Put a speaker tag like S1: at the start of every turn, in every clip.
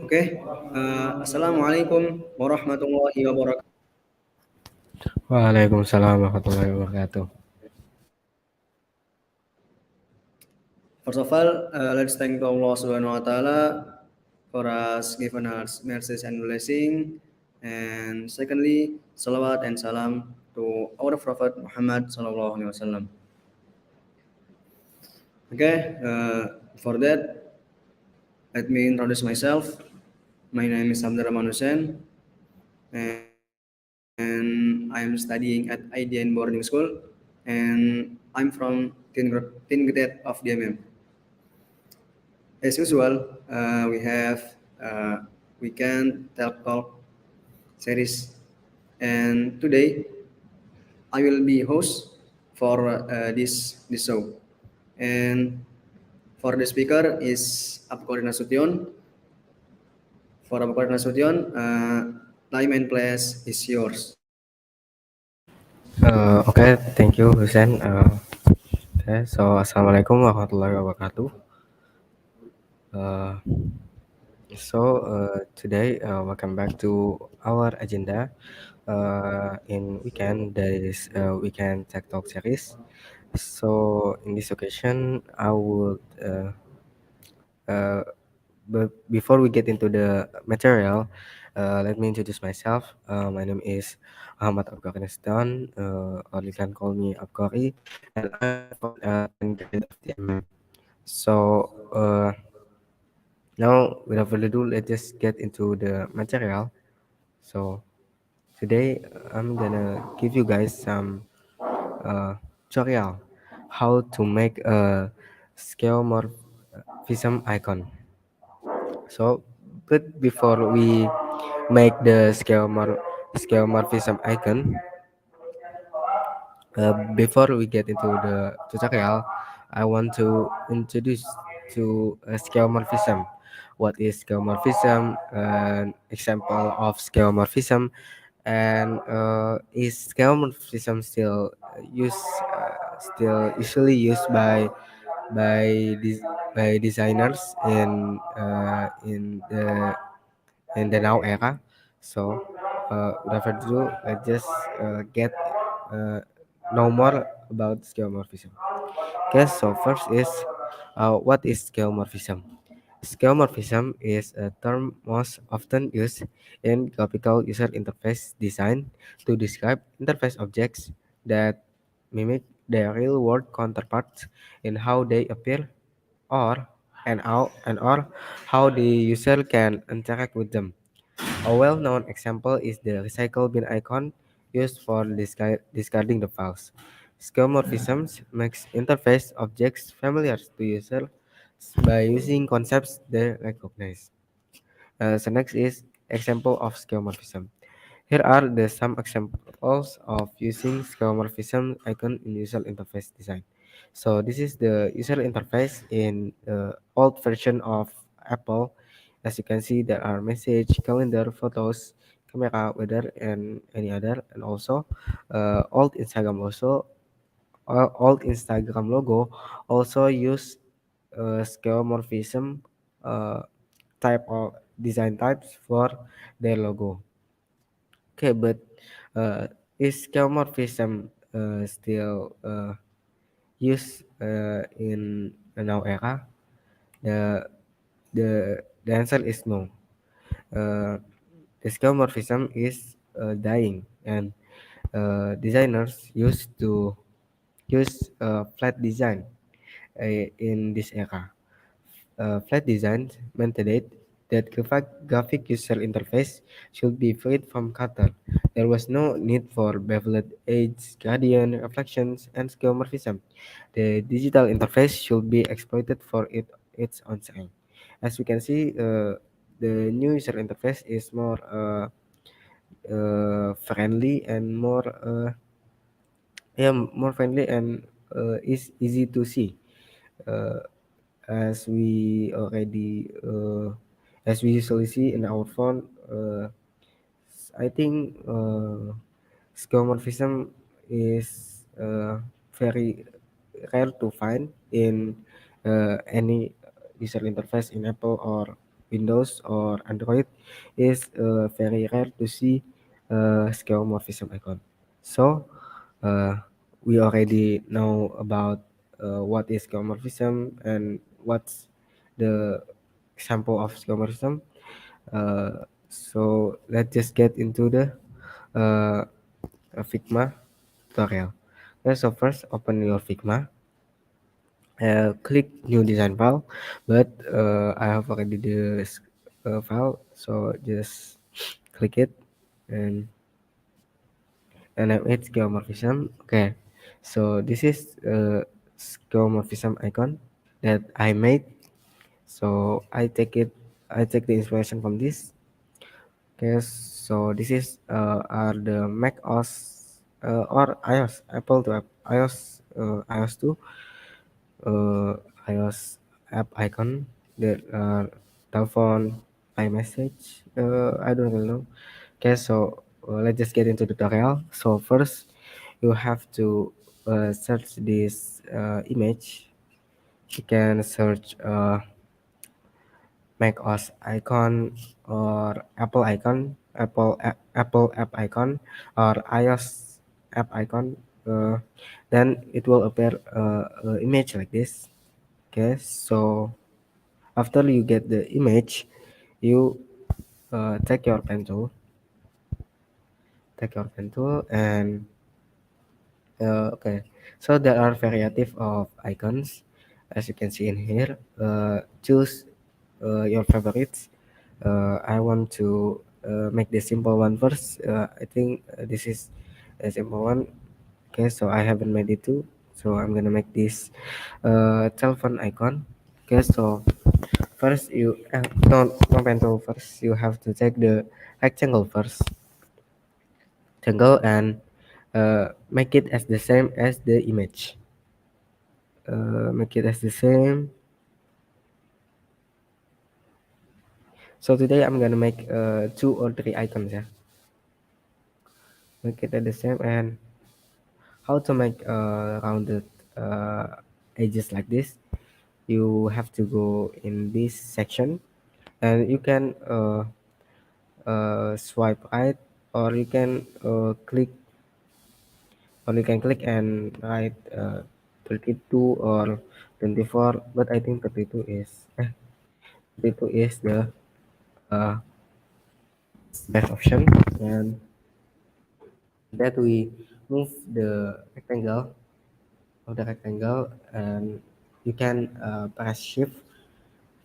S1: Oke, Assalamualaikum warahmatullahi wabarakatuh.
S2: Waalaikumsalam warahmatullahi wabarakatuh.
S1: First of all, let's thank to Allah Subhanahu wa Taala for us given us mercy and blessing. And secondly, salawat and salam to our Prophet Muhammad Sallallahu Alaihi Wasallam. Okay, for that, let me introduce myself. My name is Hamdara Manusen, and I'm studying at IDN Boarding School, and I'm from teen grade of DMM. As usual, we have weekend talk series, and today I will be host for this show. And for the speaker is Apkori Nasution. For Apkori Nasution, time and place is yours.
S2: Okay, thank you, Hussein. So assalamualaikum warahmatullahi wabarakatuh. Uh, Today, welcome back to our agenda. In weekend, there is a weekend tech talk series. So in this occasion, I would uh, But before we get into the material, let me introduce myself. My name is Ahmad Afghanistan, or you can call me Afghari, and I'm from 10th grade of TMM. So now, without further ado, let's just get into the material. So today, I'm gonna give you guys some tutorial how to make a skeuomorphism icon. So, but before we make the skeuomorphism icon, before we get into the tutorial, I want to introduce to skeuomorphism. What is skeuomorphism? An example of skeuomorphism, and is skeuomorphism still usually used by des- by designers in the now era. So, without further ado, let's just get uh, know more about skeuomorphism. Okay, so first is what is skeuomorphism? Skeuomorphism is a term most often used in graphical user interface design to describe interface objects that mimic their real-world counterparts in how they appear or or how the user can interact with them. A well-known example is the recycle bin icon used for discarding the files. Skeuomorphisms makes interface objects familiar to users by using concepts they recognize. So next is example of skeuomorphism. Here are the some examples of using skeuomorphism icon in user interface design. So this is the user interface in old version of Apple. As you can see, there are message, calendar, photos, camera, weather, and any other. And also, old Instagram logo also use skeuomorphism uh, type of design types for their logo. Okay, but is skeuomorphism still used in now era? The the answer is no. Uh, the skeuomorphism is dying, and designers used to use flat design in this era. Flat designs mandate that graphic user interface should be freed from clutter. There was no need for beveled edges, gradient, reflections, and skeuomorphism. The digital interface should be exploited for its own sake. As we can see, the new user interface is more friendly and more friendly and is easy to see. Uh, as we already as we usually see in our phone, I think skeuomorphism is very rare to find in any user interface in Apple or Windows or Android, is very rare to see skeuomorphism icon. So uh, we already know about what is skeuomorphism and what's the example of skeuomorphism. So let's just get into the uh, Figma tutorial. Okay, so first open your Figma, click new design file, but I have already this file, so just click it and name it skeuomorphism. Okay, so this is skeuomorphism icon that I made. So I take the inspiration from this. Okay, so this is are the Mac OS or iOS, Apple to iOS, iOS 2, uh, iOS app icon that telephone, iMessage. I don't really know. Okay, so let's just get into the tutorial. So first, you have to search this image. You can search Mac OS icon or Apple icon, Apple app icon or iOS app icon. Then it will appear image like this. Okay, so after you get the image, you take your pen tool, and okay. So there are variety of icons, as you can see in here. Choose your favorites. I want to make the simple one first. I think this is a simple one. Okay, so I haven't made it too. So I'm gonna make this telephone icon. Okay, so first you no pencil first. You have to take the rectangle first, rectangle, and make it as the same as the image. Make it as the same. So today I'm gonna make two or three icons. Yeah, make it at the same. And how to make rounded edges like this? You have to go in this section, and you can swipe right, or you can click and write 32 or 24, but I think 32 is 32 is the uh, best option. And that we move the rectangle, and you can press shift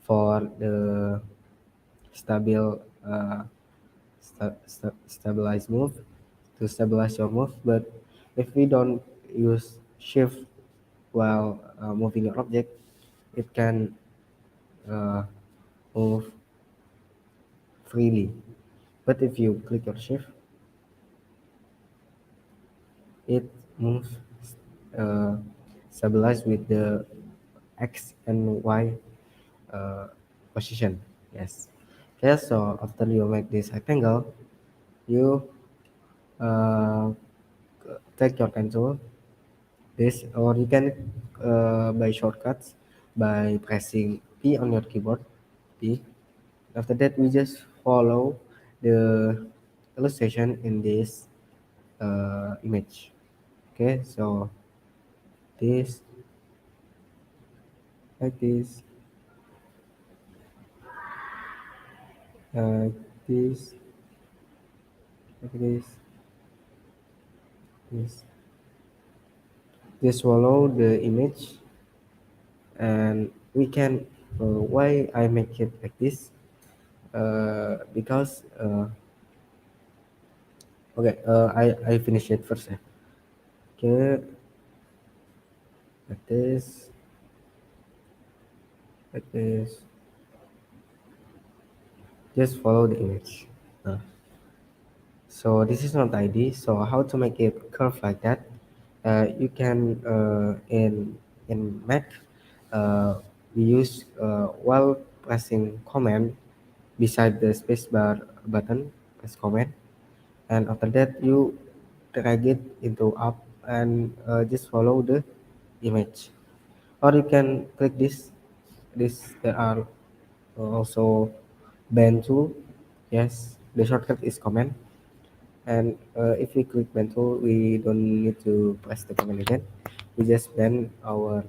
S2: for the stable stabilize move, to stabilize your move. But if we don't use shift while moving your object, it can uh, move freely. But if you click your shift, it moves uh, stabilized with the X and Y uh, position. Yes. Okay, so after you make this rectangle, you uh, take your pencil, this, or you can by shortcuts by pressing P on your keyboard. P. After that, we just follow the illustration in this image. Okay, so this, like this, like this, like this, this. Just follow the image, and we can. Why I make it like this? Because okay, I finish it first. Okay, like this, like this. Just follow the image. Uh, so this is not ID. So how to make it curve like that? You can in Mac, we use while pressing Command beside the spacebar button, press Command, and after that you drag it into up, and just follow the image. Or you can click this. There are also band tool. Yes, the shortcut is command. And if we click band tool, we don't need to press the command again. We just bend our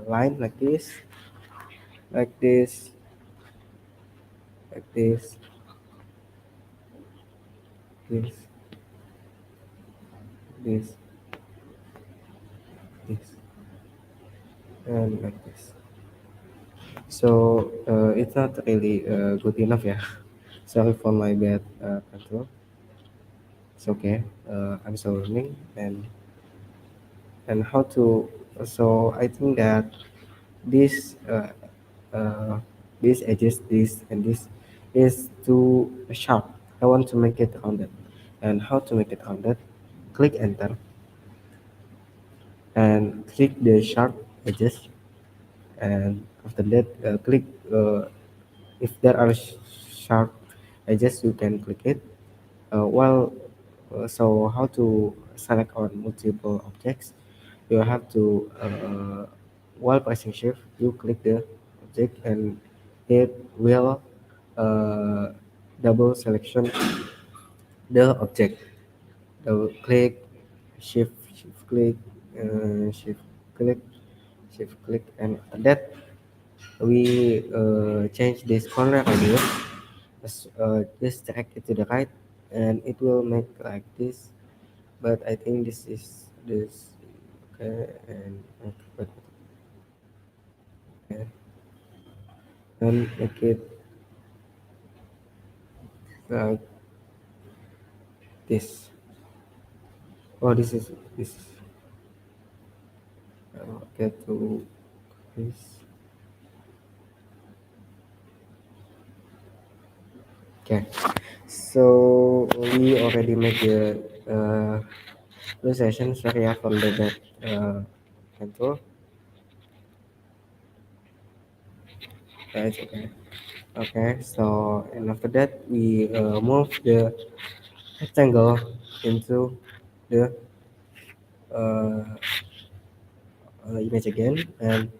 S2: line like this, like this, this, this, this, and like this. So it's not really good enough, yeah. Sorry for my bad control. It's okay. I'm still learning and how to. So I think that this uh, this edges, this and this is too sharp. I want to make it rounded. And how to make it rounded? Click enter and click the sharp edges. And after that, click if there are sharp edges, you can click it. Well, so how to select on multiple objects? You have to while pressing shift, you click the object and it will uh, double selection the object. Double click, shift click, shift click, shift click, and after that we change this corner radius. Just drag it to the right, and it will make like this. But I think this is this. Okay, and okay, and make it like this. Oh, this is okay to this. Okay, so we already made the illustration. Sorry, yeah, from the back control. Yeah, it's okay. Okay, so and after that we move the rectangle into the uh, image again. And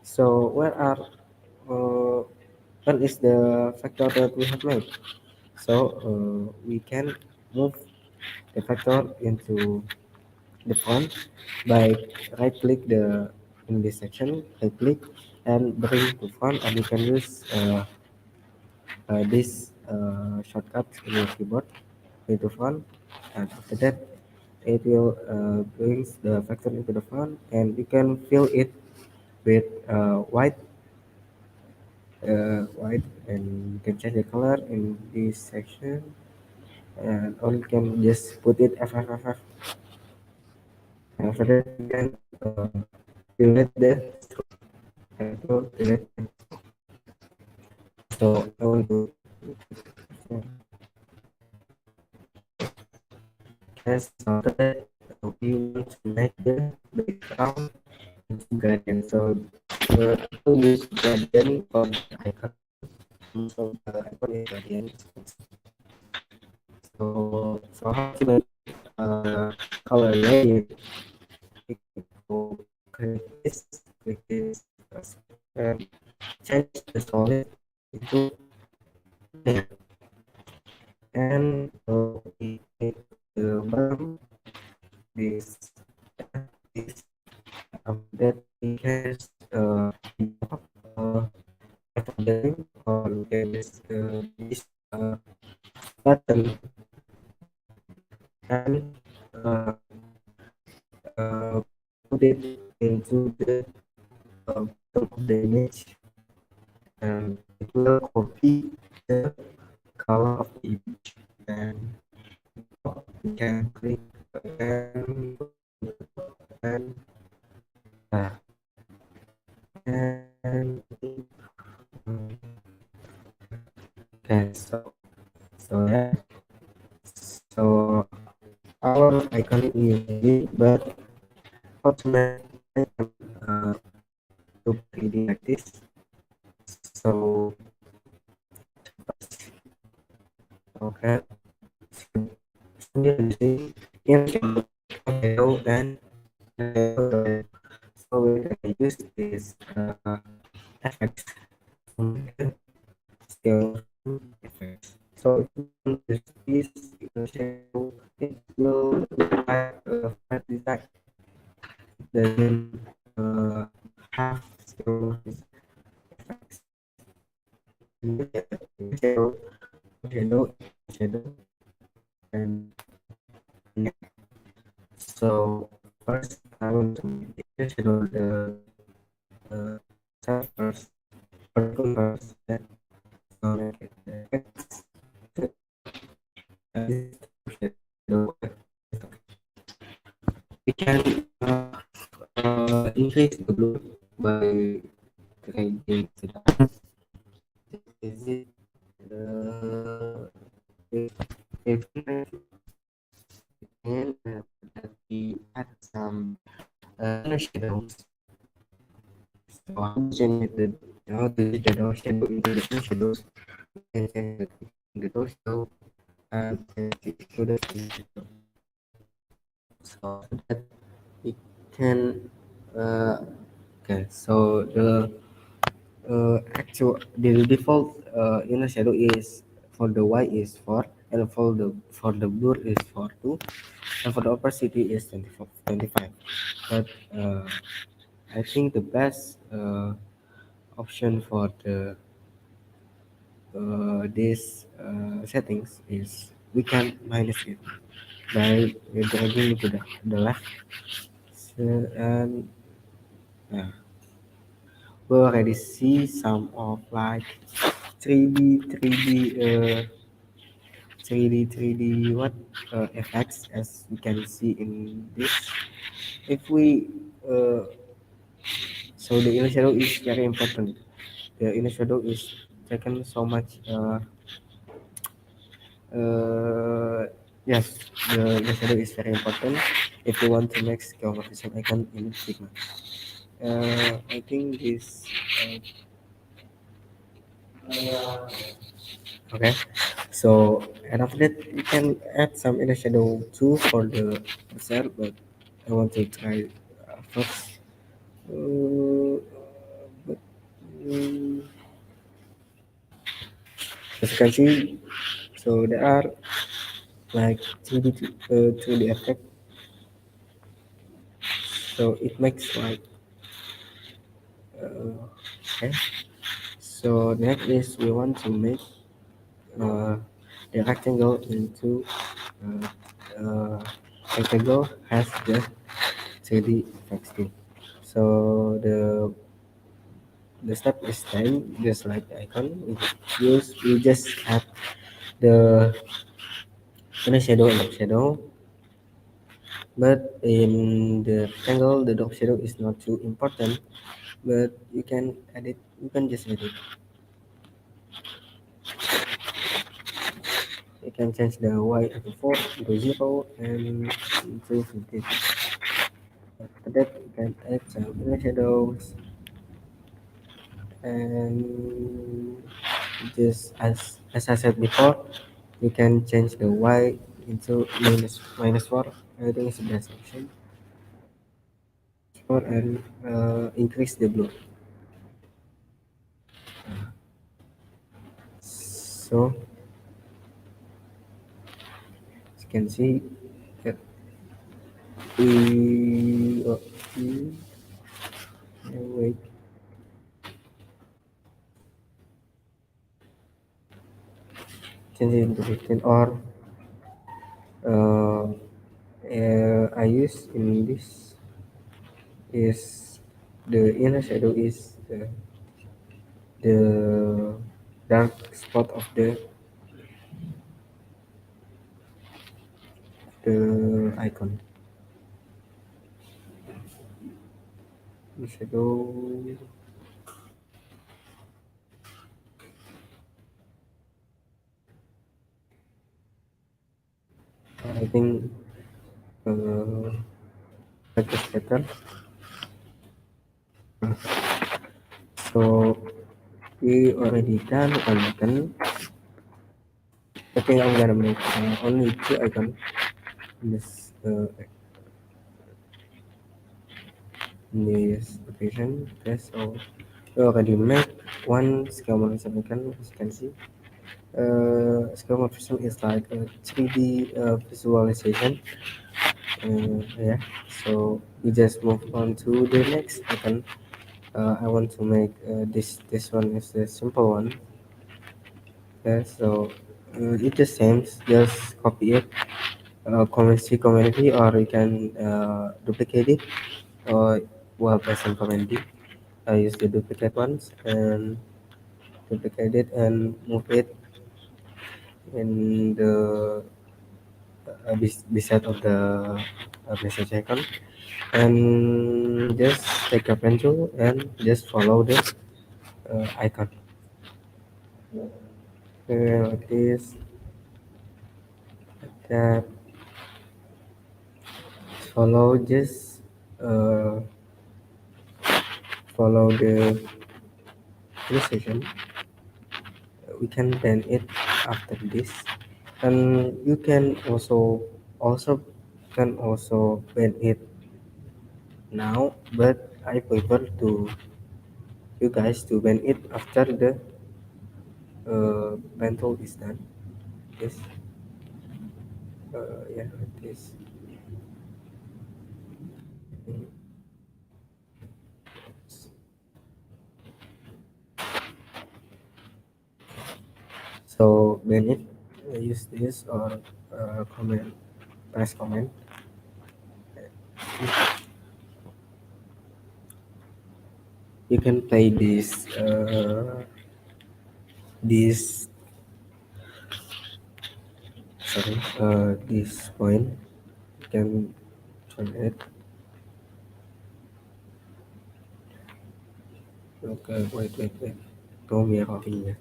S2: so uh, where is the factor that we have made? So we can move the factor into the front by right click the in this section, right click and bring to front, and you can use this shortcut in your keyboard into front. And after that it will brings the factor into the front, and you can fill it with white, and you can change the color in this section, and or you can just put it FFFF. And after that you can delete the and to delete. So I want to yes, so after that we want to make the background into gradient. So to use gradient for the icon. So the icon is gradient. So how to make color gradient? You go click this, and change the solid into clear. And we make the bottom this this after that we can uh, rendering, or we can just this button and uh, uh, put it into the bottom of the image, and it will copy the color of the image. And we can click and and uh, and okay, so yeah, so our icon is ready, but how to make icon to 3D like this? So okay, so we are using image tornado and tornado. So we can use this effect from the it will look like a flat design. It doesn't have skeuomorphism effects. In the shadow, no shadow, shadow, and net. So first, I want to make the inner shadow the uh, self first, particle first, then make it the effects. So, this is the first shadow. We can increase the blue by changing to the is it uh, if and that we add some inner shadows. So how to change how to change the door shadow into the inner shadows? We can change the door shadow and change it to the inner shadow. So after that we can uh, okay. So the default inner shadow is for the y is 4 and for the blur is 42 and for the opacity is 25. But I think the best option for the these settings is we can minus it by dragging it to the left. So, and uh, we already see some of like 3D what effects as we can see in this. If we so the inner shadow is very important. The inner shadow is taken so much. Yes, the shadow is very important if you want to make Skeourphism icon in Figma. I think this. Okay, so and after that you can add some inner shadow too for the cursor, but I want to try first. But as you can see, so there are like 3D effect, so it makes like okay. So next is we want to make uh, the rectangle into uh, rectangle has the 3D effects too. So the step is same, just like the icon. We just add the inner shadow and shadow, but in the rectangle, the dog shadow is not too important. But you can edit. You can just edit. You can change the y to 4 to 0 and to 15. After that, you can add some inner shadows and just as I said before, you can change the y into minus 4. I think it's the best option. 4 and increase the blue. So as you can see that we wait change it into 15 or uh, I use in this is the inner shadow is the dark spot of the icon. The shadow, I think uh, that is better. So we already done one icon. I think I'm gonna make only two icons in this location. Okay, so we already make one scale icon as you can see. Skeourphism is like a 3D visualization. Yeah, so we just move on to the next icon. I want to make this one is a simple one. Yeah, so it the same. Just copy it, community, or you can duplicate it, or well, present community. I use the duplicate ones and duplicate it and move it in the beside of the message icon, and just take a pencil and just follow the icon like this, like that. Follow just uh, follow the precision. We can bend it after this, and you can also can also bend it now, but I prefer to you guys to bend it after the bento is done. This yeah, like this. So bend it, use this or comment, press comment. You can play this sorry this point. You can turn it. Okay, wait. Don't be copying it.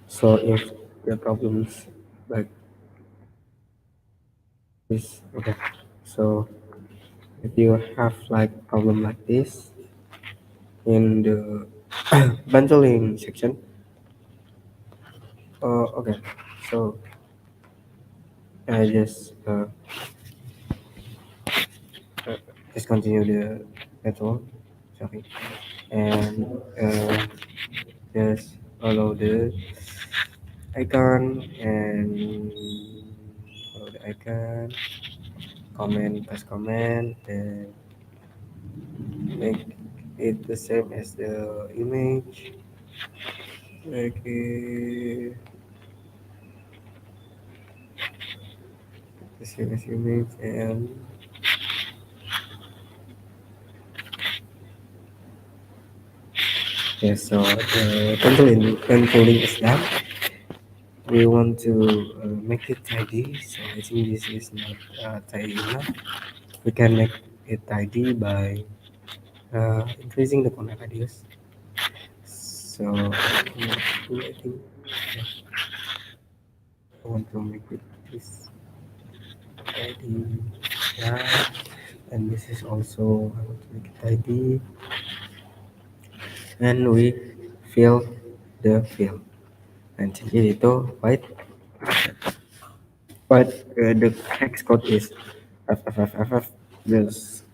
S2: So if the problems like this, okay. So if you have like problem like this in the bundling section, okay. So I uh, just continue the petrol, sorry, and just follow the icon and follow the icon, comment, press comment, and make it the same as the image, make it the same as image, and yes, so the controlling is done. We want to make it tidy, so I think this is not tidy enough. We can make it tidy by increasing the corner radius. So I think I want to make it this tidy, yeah, and this is also I want to make it tidy, and we fill the fill and change it to white, but the hex code is FFFFF, just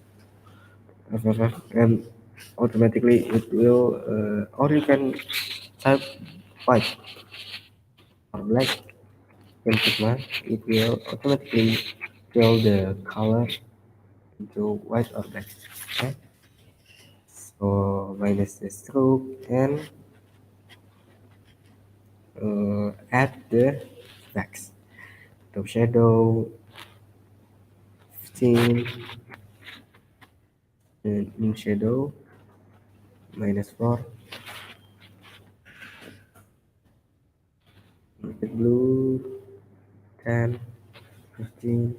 S2: FFF, and automatically it will or you can type white or black in Figma. It will automatically fill the color into white or black. Okay, so minus the stroke and add the text. Top shadow 15 and in shadow -4. Make it blue 10, 15,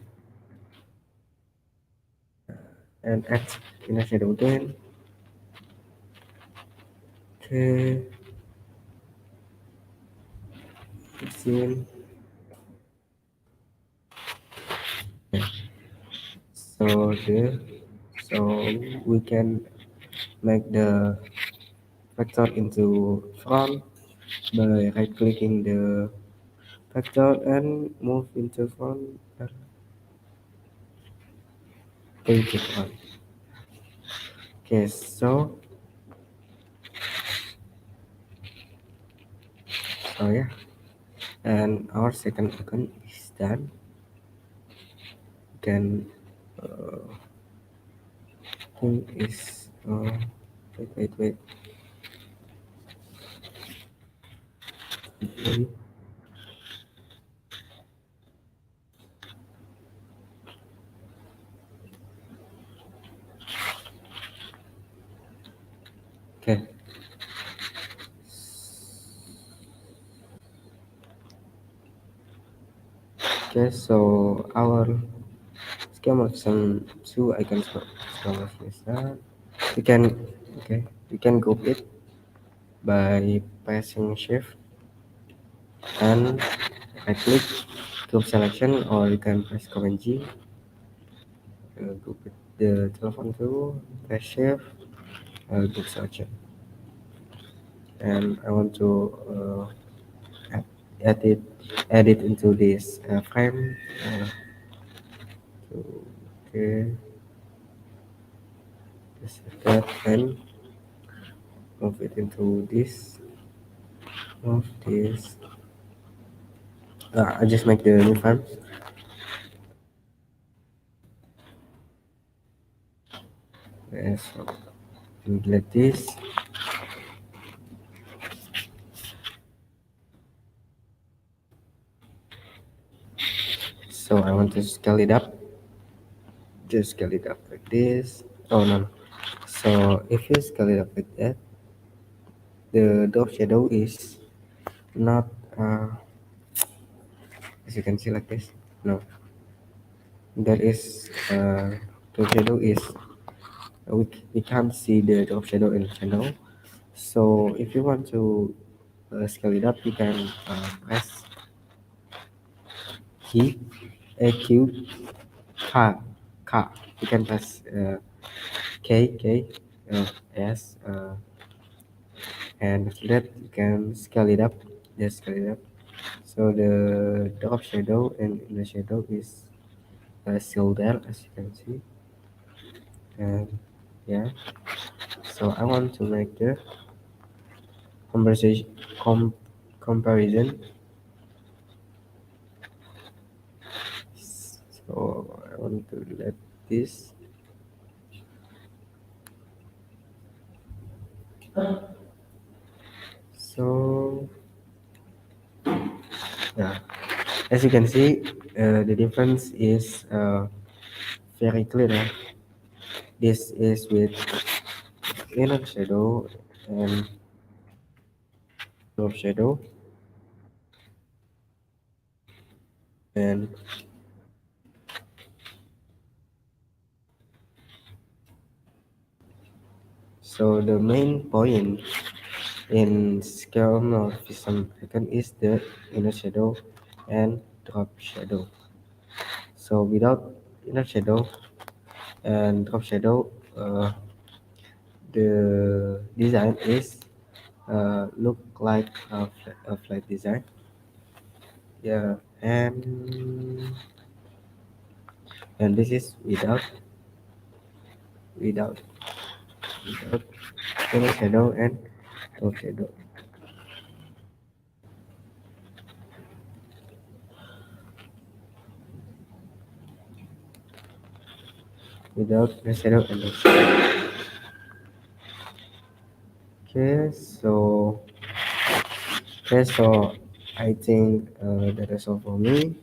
S2: and add inner shadow again. Okay, 15. Okay. So the so we can make the vector into front by right clicking the vector and move into front into front. Okay, so So yeah, and our second icon is done. You can think is wait. Wait. Okay. Okay, so our schema of some two icons schema is that you can you can group it by pressing shift and right click group selection, or you can press command G, group it, the telephone tool, press shift, group selection, and I want to add, add it add it into this frame. So, okay, just like that, and move it into this. Move this. I just make the new frame. Yes, so like this. So I want to scale it up. Just scale it up like this. Oh no. So if you scale it up like that, the drop shadow is not as you can see like this. No, that is drop shadow is we can't see the drop shadow in channel. So if you want to scale it up, you can press key AQ K K. You can press K S and after that you can scale it up. Just scale it up. So the drop shadow and inner shadow is still there as you can see. And yeah, so I want to make the conversation com- comparison. So I want to let this. So yeah, as you can see, the difference is very clear. This is with inner shadow and top shadow, and so the main point in skeuomorphism icon is the inner shadow and drop shadow. So without inner shadow and drop shadow, the design is look like a flat design. Yeah, and this is without without inner shadow and top shadow. Without inner shadow and top shadow. Okay, so I think that is all for me.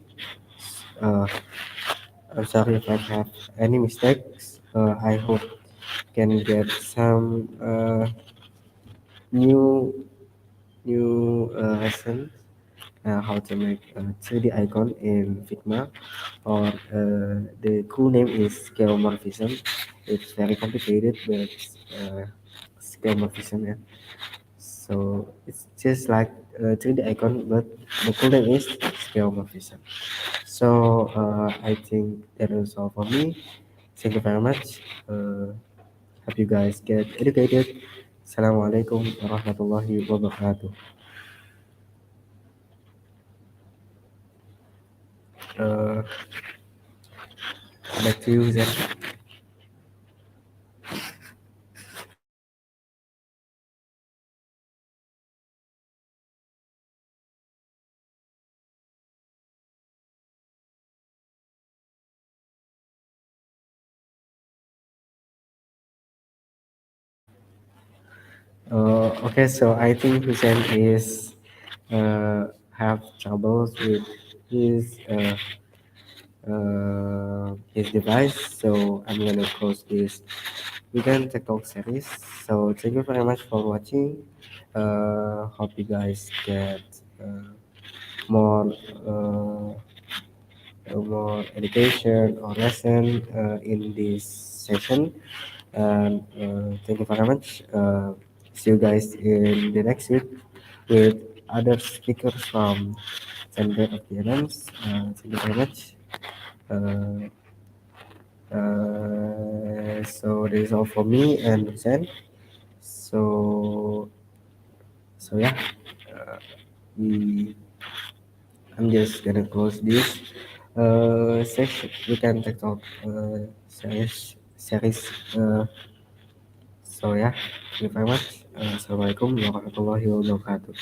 S2: Uh, I'm sorry if I have any mistakes. I hope can get some new lessons how to make a 3D icon in Figma, or the cool name is Skeourphism. It's very complicated, but Skeourphism, yeah. So it's just like a 3D icon, but the cool name is Skeourphism. So I think that is all for me. Thank you very much. Hope you guys get educated. Assalamualaikum warahmatullahi wabarakatuh. Uh, Back to you, Zen. Okay, so I think Hussein is have troubles with his his device, so I'm gonna close this weekend TikTok series. So thank you very much for watching. Hope you guys get more more education or lesson in this session. And thank you very much. See you guys in the next week with other speakers from Center of the Events. Thank you very much. Uh, so this is all for me and Hussein. So yeah, uh, we I'm just gonna close this session. We can take talk series. So yeah, thank you very much. Assalamualaikum warahmatullahi wabarakatuh.